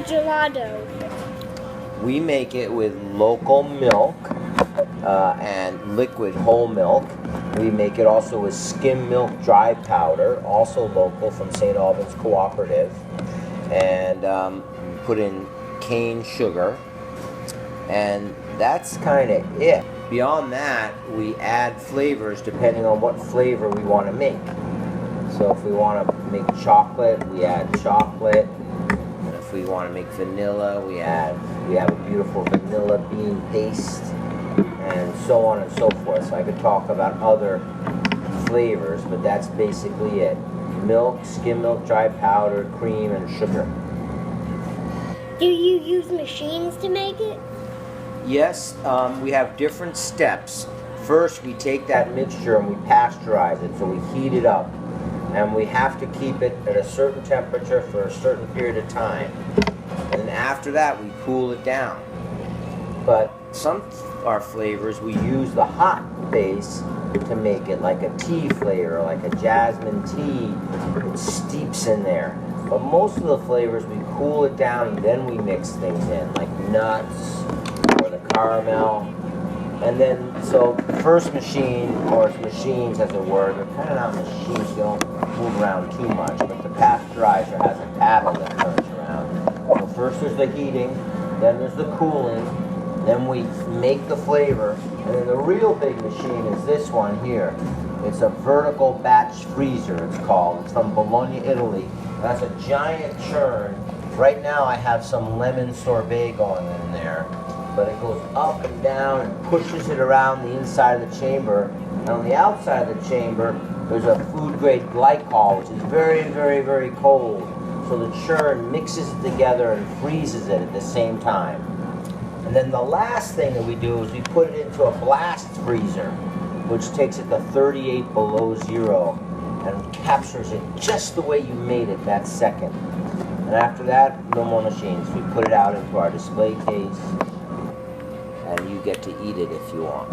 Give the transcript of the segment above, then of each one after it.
gelato? We make it with local milk and liquid whole milk. We make it also with skim milk dry powder, also local from St. Albans Cooperative. And put in cane sugar. And that's kind of it. Beyond that, we add flavors depending on what flavor we want to make. So if we want to make chocolate, we add chocolate. And if we want to make vanilla, we have a beautiful vanilla bean paste, and so on and so forth. So I could talk about other flavors, but that's basically it. Milk, skim milk, dry powder, cream, and sugar. Do you use machines to make it? Yes, we have different steps. First, we take that mixture and we pasteurize it, so we heat it up. And we have to keep it at a certain temperature for a certain period of time. And then after that, we cool it down. But some of our flavors, we use the hot base to make it, like a tea flavor, like a jasmine tea. It steeps in there. But most of the flavors, we cool it down and then we mix things in, like nuts or the caramel. And then, so the first machine, or machines as a word, they're kind of not machines, you don't move around too much, but the pasteurizer has a paddle that turns around. So first there's the heating, then there's the cooling, then we make the flavor, and then the real big machine is this one here. It's a vertical batch freezer, it's called. It's from Bologna, Italy. That's a giant churn. Right now I have some lemon sorbet going in there. But it goes up and down and pushes it around the inside of the chamber. And on the outside of the chamber, there's a food-grade glycol, which is very, very, very cold. So the churn mixes it together and freezes it at the same time. And then the last thing that we do is we put it into a blast freezer, which takes it to 38 below zero and captures it just the way you made it that second. And after that, no more machines. We put it out into our display case, and you get to eat it if you want.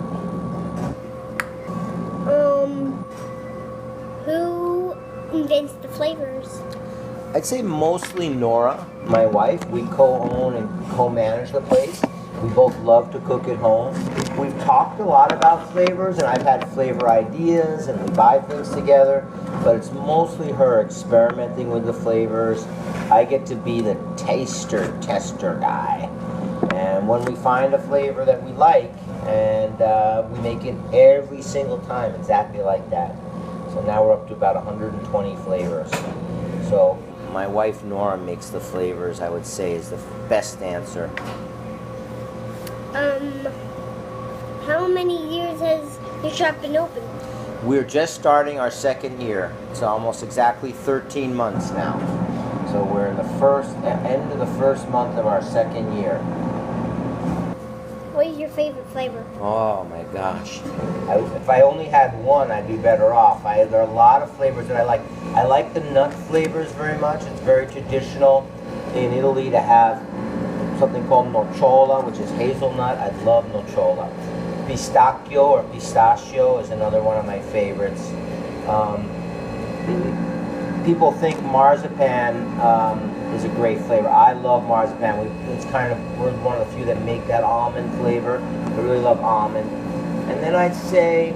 Who invents the flavors? I'd say mostly Nora, my wife. We co-own and co-manage the place. We both love to cook at home. We've talked a lot about flavors, and I've had flavor ideas, and we buy things together, but it's mostly her experimenting with the flavors. I get to be the tester guy. And when we find a flavor that we like, and we make it every single time exactly like that. So now we're up to about 120 flavors. So my wife Nora makes the flavors, I would say, is the best answer. How many years has your shop been open? We're just starting our second year. It's almost exactly 13 months now. So we're in the end of the first month of our second year. What is your favorite flavor? Oh my gosh. If I only had one, I'd be better off. There are a lot of flavors that I like. I like the nut flavors very much. It's very traditional in Italy to have something called nocciola, which is hazelnut. I love nocciola. Pistacchio or pistachio is another one of my favorites. People think marzipan is a great flavor. I love marzipan. We're one of the few that make that almond flavor. I really love almond. And then I'd say,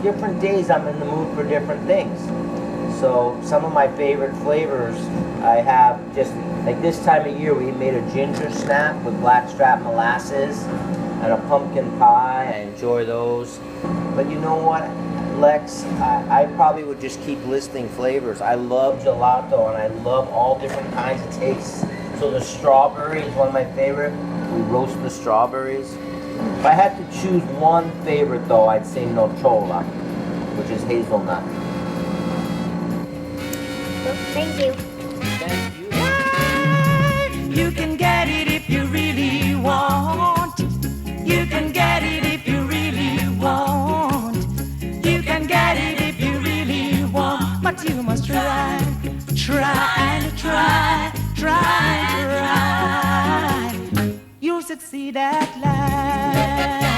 different days I'm in the mood for different things. So some of my favorite flavors I have, just like this time of year, we made a ginger snap with blackstrap molasses and a pumpkin pie. I enjoy those. But you know what, Lex, I probably would just keep listing flavors. I love gelato and I love all different kinds of tastes. So the strawberry is one of my favorite. We roast the strawberries. If I had to choose one favorite though, I'd say nocciola, which is hazelnut. Thank you. Thank you. You can get it if you really want. You can get it if you really want. You can get it if you really want. But you must try and try. You'll succeed at last.